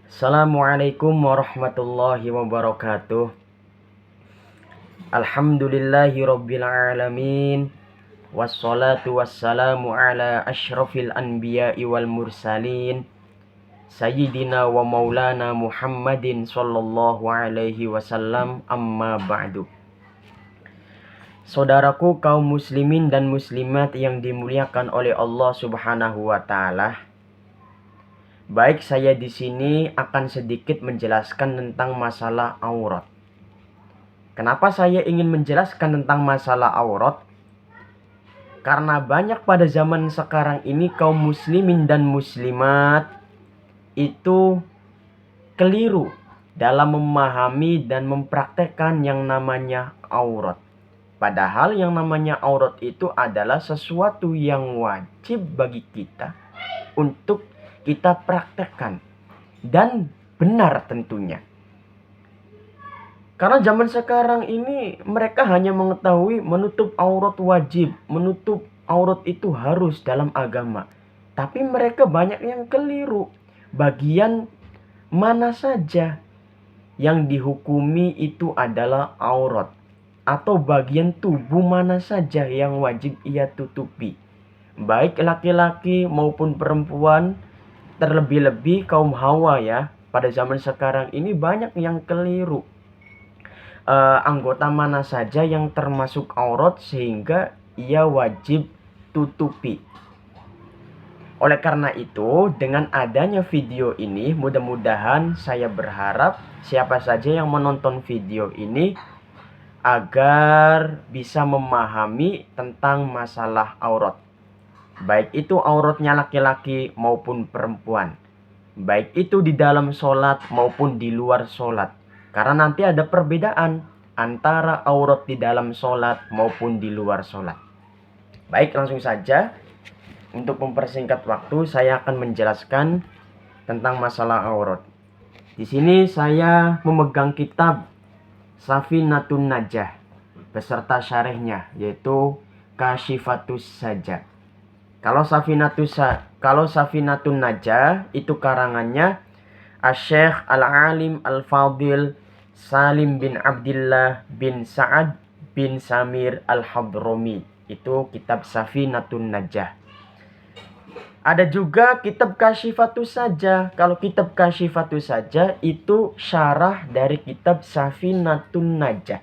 Assalamualaikum warahmatullahi wabarakatuh. Alhamdulillahi rabbil alamin. Wassalatu wassalamu ala ashrafil anbiya'i wal mursalin Sayyidina wa maulana Muhammadin sallallahu alaihi wasallam, amma ba'du. Saudaraku kaum muslimin dan muslimat yang dimuliakan oleh Allah Subhanahu wa taala. Baik, saya di sini akan sedikit menjelaskan tentang masalah aurat. Kenapa saya ingin menjelaskan tentang masalah aurat? Karena banyak pada zaman sekarang ini kaum muslimin dan muslimat itu keliru dalam memahami dan mempraktekkan yang namanya aurat. Padahal yang namanya aurat itu adalah sesuatu yang wajib bagi kita untuk kita praktekkan dan benar tentunya. Karena zaman sekarang ini mereka hanya mengetahui menutup aurat wajib, menutup aurat itu harus dalam agama. Tapi mereka banyak yang keliru. Bagian mana saja yang dihukumi itu adalah aurat, atau bagian tubuh mana saja yang wajib ia tutupi, baik laki-laki maupun perempuan. Terlebih-lebih kaum hawa ya, pada zaman sekarang ini banyak yang keliru. Anggota mana saja yang termasuk aurat sehingga ia wajib tutupi. Oleh karena itu, dengan adanya video ini, mudah-mudahan saya berharap siapa saja yang menonton video ini agar bisa memahami tentang masalah aurat. Baik itu auratnya laki-laki maupun perempuan. Baik itu di dalam sholat maupun di luar sholat. Karena nanti ada perbedaan antara aurat di dalam sholat maupun di luar sholat. Baik, langsung saja. Untuk mempersingkat waktu, saya akan menjelaskan tentang masalah aurat. Di sini saya memegang kitab Safinatun Najah beserta syarihnya, yaitu Kashifatus Sajah. Kalau Safinatun Najah itu karangannya Asy-Syaikh Al-Alim Al-Fadil Salim bin Abdillah bin Sa'ad bin Samir Al-Hadrami. Itu kitab Safinatun Najah. Ada juga kitab Kashifatus Sajah. Kalau kitab Kashifatus Sajah itu syarah dari kitab Safinatun Najah,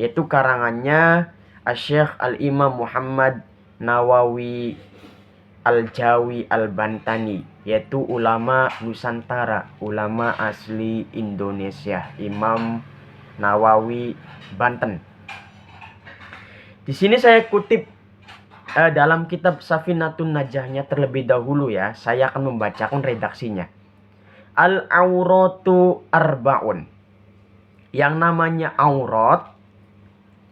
yaitu karangannya Asy-Syaikh Al-Imam Muhammad Nawawi Al-Jawi Al-Bantani, yaitu ulama Nusantara, ulama asli Indonesia, Imam Nawawi Banten. Di sini saya kutip dalam kitab Safinatun Najahnya terlebih dahulu ya. Saya akan membacakan redaksinya. Al-auratu arbaun. Yang namanya aurat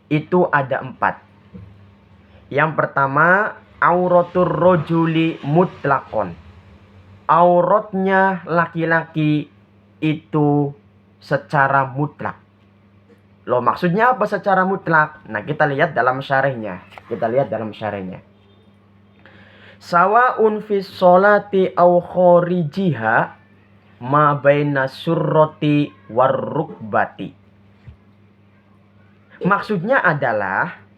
itu ada 4. Yang pertama, auratur rojuli mutlakon. Auratnya laki-laki itu secara mutlak. Loh, maksudnya apa secara mutlak? Nah, kita lihat dalam syarihnya. Sawa'un fis sholati aw khorijiha ma baina surrati war rukbati. Maksudnya adalah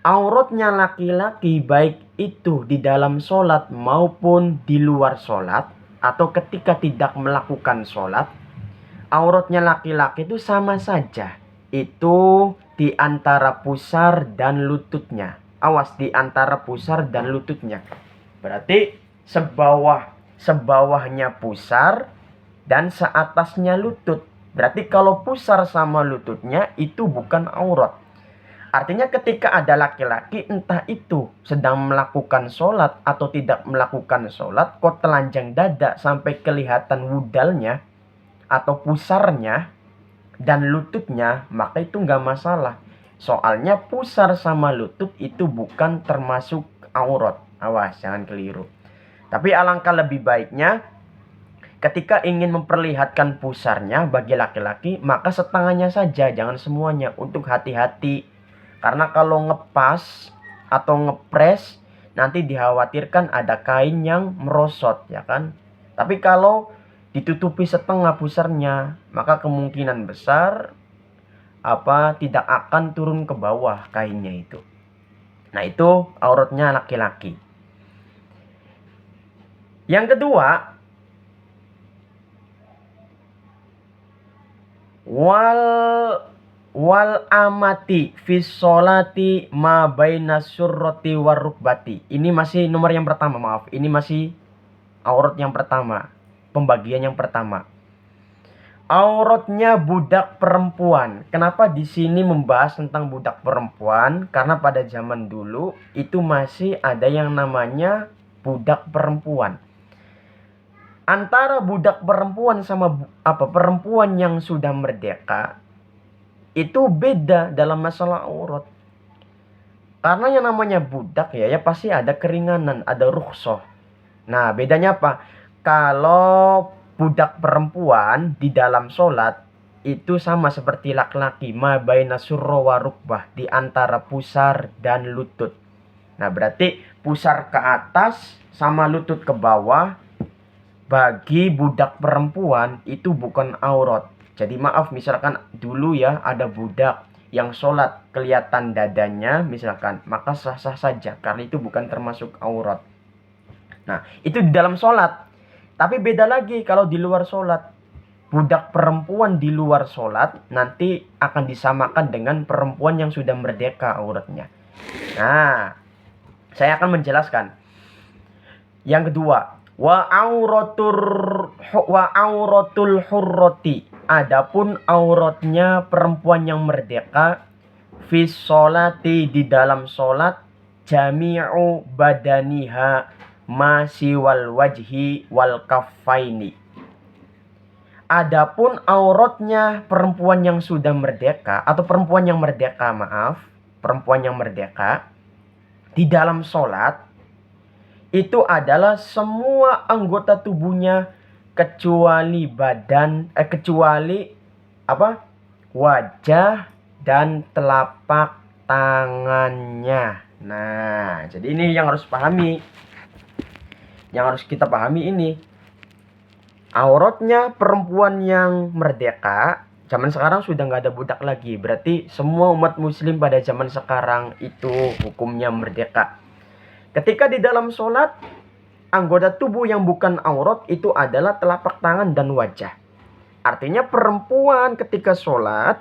auratnya laki-laki baik itu di dalam sholat maupun di luar sholat, atau ketika tidak melakukan sholat, auratnya laki-laki itu sama saja. Itu di antara pusar dan lututnya. Awas, di antara pusar dan lututnya. Berarti sebawahnya pusar dan seatasnya lutut. Berarti kalau pusar sama lututnya itu bukan aurat. Artinya ketika ada laki-laki entah itu sedang melakukan sholat atau tidak melakukan sholat, kok telanjang dada sampai kelihatan wudalnya atau pusarnya dan lututnya, maka itu nggak masalah. Soalnya pusar sama lutut itu bukan termasuk aurat. Awas, jangan keliru. Tapi alangkah lebih baiknya ketika ingin memperlihatkan pusarnya bagi laki-laki, maka setengahnya saja, jangan semuanya, untuk hati-hati. Karena kalau ngepas atau ngepres, nanti dikhawatirkan ada kain yang merosot, ya kan? Tapi kalau ditutupi setengah pusarnya, maka kemungkinan besar tidak akan turun ke bawah kainnya itu. Nah, itu auratnya laki-laki. Yang kedua, wal amati fi sholati ma baina surrati warukbati. Ini masih nomor yang pertama, maaf. Ini masih aurat yang pertama, pembagian yang pertama. Auratnya budak perempuan. Kenapa di sini membahas tentang budak perempuan? Karena pada zaman dulu itu masih ada yang namanya budak perempuan. Antara budak perempuan sama perempuan yang sudah merdeka itu beda dalam masalah aurat. Karena yang namanya budak ya pasti ada keringanan, ada rukhsah. Nah, bedanya apa? Kalau budak perempuan di dalam sholat itu sama seperti laki-laki, ma baina surra wa rukbah, di antara pusar dan lutut. Nah, berarti pusar ke atas sama lutut ke bawah bagi budak perempuan itu bukan aurat. Jadi maaf, misalkan dulu ya ada budak yang sholat kelihatan dadanya misalkan, maka sah-sah saja karena itu bukan termasuk aurat. Nah, itu di dalam sholat. Tapi beda lagi kalau di luar sholat. Budak perempuan di luar sholat nanti akan disamakan dengan perempuan yang sudah merdeka auratnya. Nah, saya akan menjelaskan. Yang kedua, wa auratul hurrati. Adapun auratnya perempuan yang merdeka fi sholati, di dalam sholat, jami'u badaniha masih wal wajhi wal kaffaini. Adapun auratnya perempuan yang sudah merdeka atau perempuan yang merdeka di dalam sholat itu adalah semua anggota tubuhnya kecuali wajah dan telapak tangannya. Nah, jadi ini yang harus kita pahami ini. Auratnya perempuan yang merdeka, zaman sekarang sudah nggak ada budak lagi. Berarti semua umat muslim pada zaman sekarang itu hukumnya merdeka. Ketika di dalam sholat, anggota tubuh yang bukan aurat itu adalah telapak tangan dan wajah. Artinya perempuan ketika sholat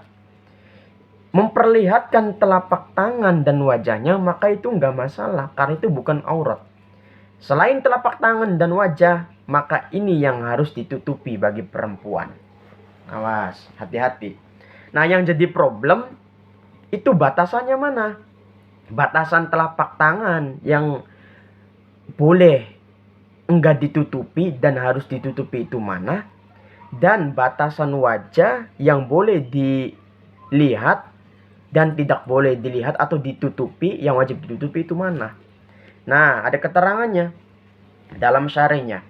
memperlihatkan telapak tangan dan wajahnya, maka itu nggak masalah karena itu bukan aurat. Selain telapak tangan dan wajah, maka ini yang harus ditutupi bagi perempuan. Awas, hati-hati. Nah, yang jadi problem itu batasannya mana? Batasan telapak tangan yang boleh enggak ditutupi dan harus ditutupi itu mana? Dan batasan wajah yang boleh dilihat dan tidak boleh dilihat atau ditutupi, yang wajib ditutupi itu mana? Nah, ada keterangannya dalam syarihnya.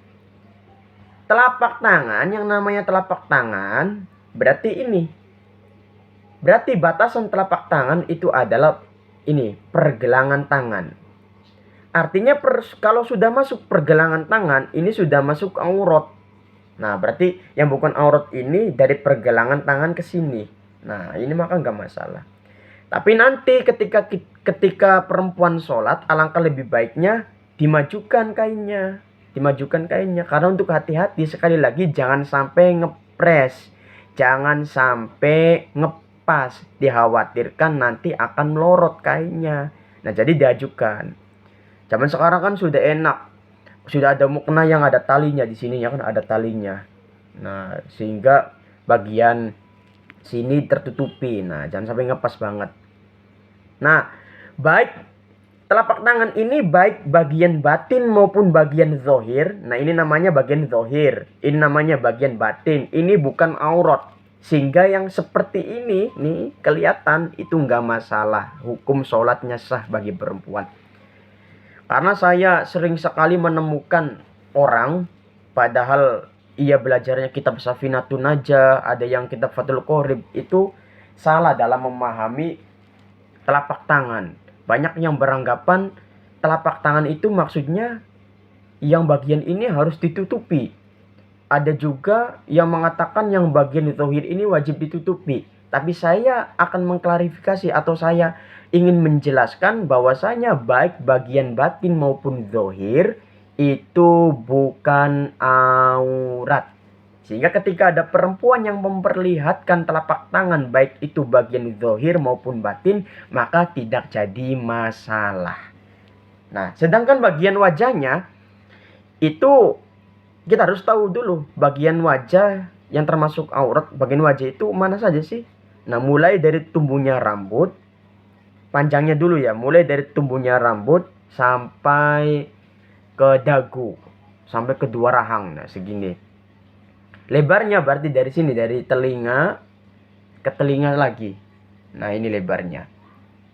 Telapak tangan, yang namanya telapak tangan, berarti batasan telapak tangan itu adalah pergelangan tangan. Artinya kalau sudah masuk pergelangan tangan, ini sudah masuk aurat. Nah, berarti yang bukan aurat ini dari pergelangan tangan ke sini. Nah, ini maka nggak masalah. Tapi nanti ketika perempuan sholat, alangkah lebih baiknya dimajukan kainnya. Karena untuk hati-hati, sekali lagi jangan sampai ngepres, jangan sampai ngepas. Dikhawatirkan nanti akan melorot kainnya. Nah, jadi diajukan. Zaman sekarang kan sudah enak, sudah ada mukena yang ada talinya di sini ya kan, ada talinya. Nah, sehingga bagian sini tertutupi. Nah, jangan sampai ngepas banget. Nah, baik telapak tangan ini baik bagian batin maupun bagian zahir. Nah, ini namanya bagian zahir, ini namanya bagian batin. Ini bukan aurat. Sehingga yang seperti ini nih kelihatan itu nggak masalah. Hukum sholatnya sah bagi perempuan. Karena saya sering sekali menemukan orang padahal ia belajarnya kitab Safinatun Najah, ada yang kitab Fathul Qorib, itu salah dalam memahami telapak tangan. Banyak yang beranggapan telapak tangan itu maksudnya yang bagian ini harus ditutupi. ada juga yang mengatakan yang bagian zahir ini wajib ditutupi. Tapi saya akan mengklarifikasi atau saya ingin menjelaskan bahwasanya baik bagian batin maupun zahir itu bukan aurat. Sehingga ketika ada perempuan yang memperlihatkan telapak tangan baik itu bagian zahir maupun batin, maka tidak jadi masalah. Nah, sedangkan bagian wajahnya itu kita harus tahu dulu bagian wajah yang termasuk aurat, bagian wajah itu mana saja sih? Nah, mulai dari tumbuhnya rambut, panjangnya dulu ya, mulai dari tumbuhnya rambut sampai ke dagu, sampai ke dua rahang. Nah, segini. Lebarnya berarti dari sini, dari telinga ke telinga lagi. Nah, ini lebarnya.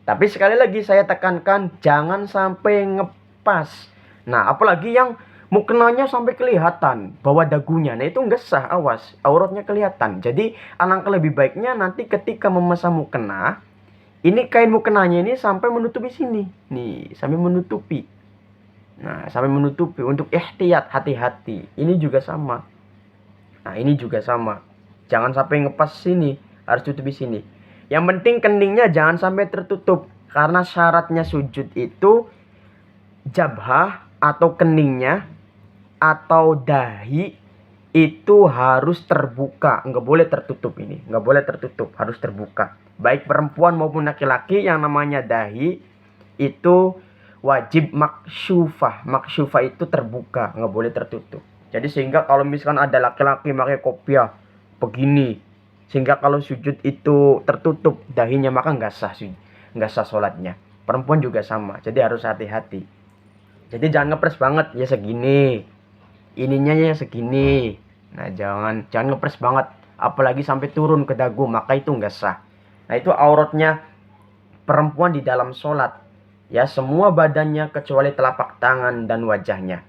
Tapi sekali lagi saya tekankan, jangan sampai ngepas. Nah, apalagi yang mukenanya sampai kelihatan bawah dagunya. Nah, itu nggak sah, awas. Auratnya kelihatan. Jadi, alangkah lebih baiknya nanti ketika memasang mukena, ini kain mukenanya ini sampai menutupi sini. Nih, sampai menutupi. Nah, sampai menutupi. Untuk ihtiyat, hati-hati. Ini juga sama. Nah, ini juga sama. Jangan sampai ngepas sini. Harus tutupi sini. Yang penting keningnya jangan sampai tertutup. Karena syaratnya sujud itu jabhah atau keningnya atau dahi itu harus terbuka. Nggak boleh tertutup ini. Nggak boleh tertutup. Harus terbuka. Baik perempuan maupun laki-laki yang namanya dahi itu wajib maksyufah. Maksyufah itu terbuka. Nggak boleh tertutup. Jadi sehingga kalau misalkan ada laki-laki pakai kopiah begini, sehingga kalau sujud itu tertutup dahinya, maka nggak sah sholatnya. Perempuan juga sama, jadi harus hati-hati. Jadi jangan ngepres banget, ya segini, ininya ya segini. Nah, jangan ngepres banget, apalagi sampai turun ke dagu, maka itu nggak sah. Nah, itu auratnya perempuan di dalam sholat, ya semua badannya kecuali telapak tangan dan wajahnya.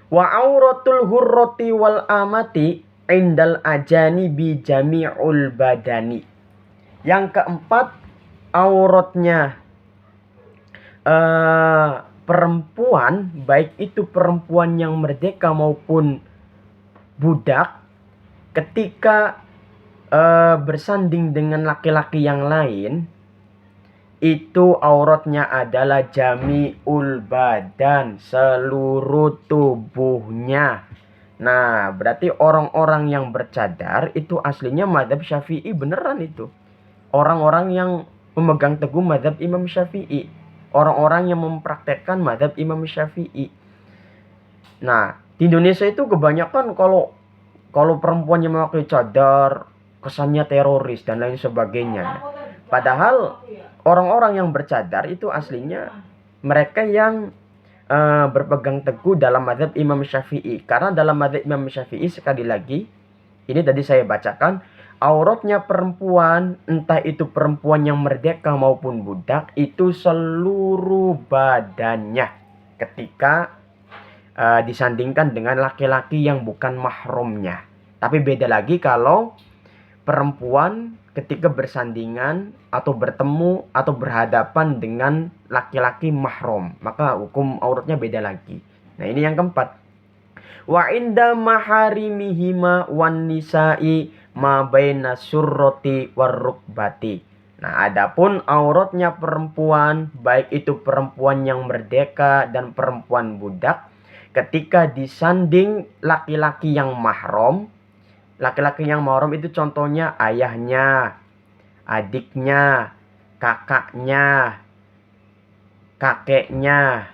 Wa auratul hurrati wal amati indal ajani bi jami'ul badani. Yang keempat, auratnya perempuan, baik itu perempuan yang merdeka maupun budak, ketika bersanding dengan laki-laki yang lain, itu auratnya adalah jami'ul badan, seluruh tubuhnya. Nah, berarti orang-orang yang bercadar itu aslinya mazhab Syafi'i beneran itu. Orang-orang yang memegang teguh mazhab Imam Syafi'i. Orang-orang yang mempraktekkan mazhab Imam Syafi'i. Nah, di Indonesia itu kebanyakan kalau perempuan yang memakai cadar, kesannya teroris dan lain sebagainya. Padahal orang-orang yang bercadar itu aslinya mereka yang berpegang teguh dalam mazhab Imam Syafi'i. Karena dalam mazhab Imam Syafi'i, sekali lagi, ini tadi saya bacakan, auratnya perempuan, entah itu perempuan yang merdeka maupun budak, itu seluruh badannya ketika disandingkan dengan laki-laki yang bukan mahramnya. Tapi beda lagi kalau perempuan ketika bersandingan atau bertemu atau berhadapan dengan laki-laki mahram, maka hukum auratnya beda lagi. Nah, ini yang keempat. Wa inda maharimihima wan nisa'i ma baina surrati warrukbati. Nah, adapun auratnya perempuan, baik itu perempuan yang merdeka dan perempuan budak, ketika disanding laki-laki yang mahram. Laki-laki yang mahram itu contohnya ayahnya, adiknya, kakaknya, kakeknya,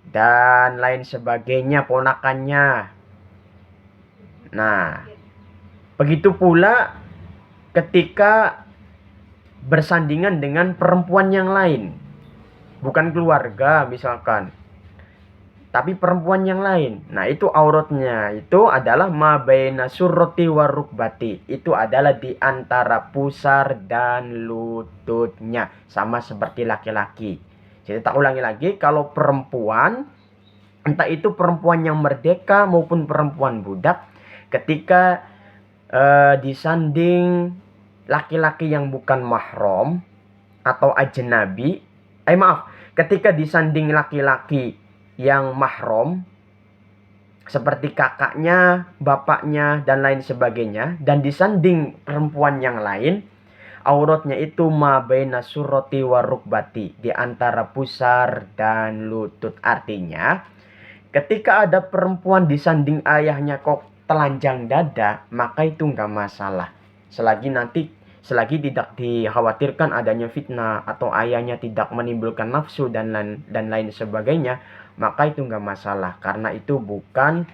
dan lain sebagainya, ponakannya. Nah, begitu pula ketika bersandingan dengan perempuan yang lain. Bukan keluarga misalkan, tapi perempuan yang lain. Nah, itu auratnya itu adalah ma baina surrati warukbati. Itu adalah di antara pusar dan lututnya, sama seperti laki-laki. Jadi tak ulangi lagi, kalau perempuan, entah itu perempuan yang merdeka maupun perempuan budak, ketika disanding laki-laki yang bukan mahram atau ajnabi, ketika disanding laki-laki yang mahram seperti kakaknya, bapaknya, dan lain sebagainya, dan disanding perempuan yang lain, auratnya itu ma baina surrati wa rukbati, di antara pusar dan lutut. Artinya, ketika ada perempuan disanding ayahnya kok telanjang dada, maka itu nggak masalah. Selagi tidak dikhawatirkan adanya fitnah atau ayahnya tidak menimbulkan nafsu dan lain sebagainya, maka itu nggak masalah karena itu bukan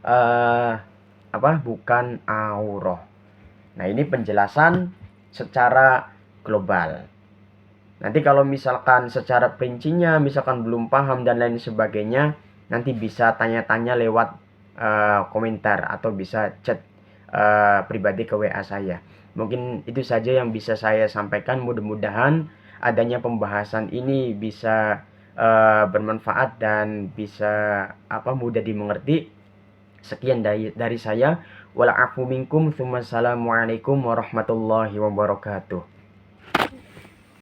eh bukan auroh. Nah, ini penjelasan secara global. Nanti kalau misalkan secara perincinya misalkan belum paham dan lain sebagainya, nanti bisa tanya-tanya lewat komentar atau bisa chat pribadi ke WA saya. Mungkin itu saja yang bisa saya sampaikan. Mudah-mudahan adanya pembahasan ini bisa bermanfaat dan bisa mudah dimengerti. Sekian dari saya. Wala afu minkum. Assalamualaikum warahmatullahi wabarakatuh.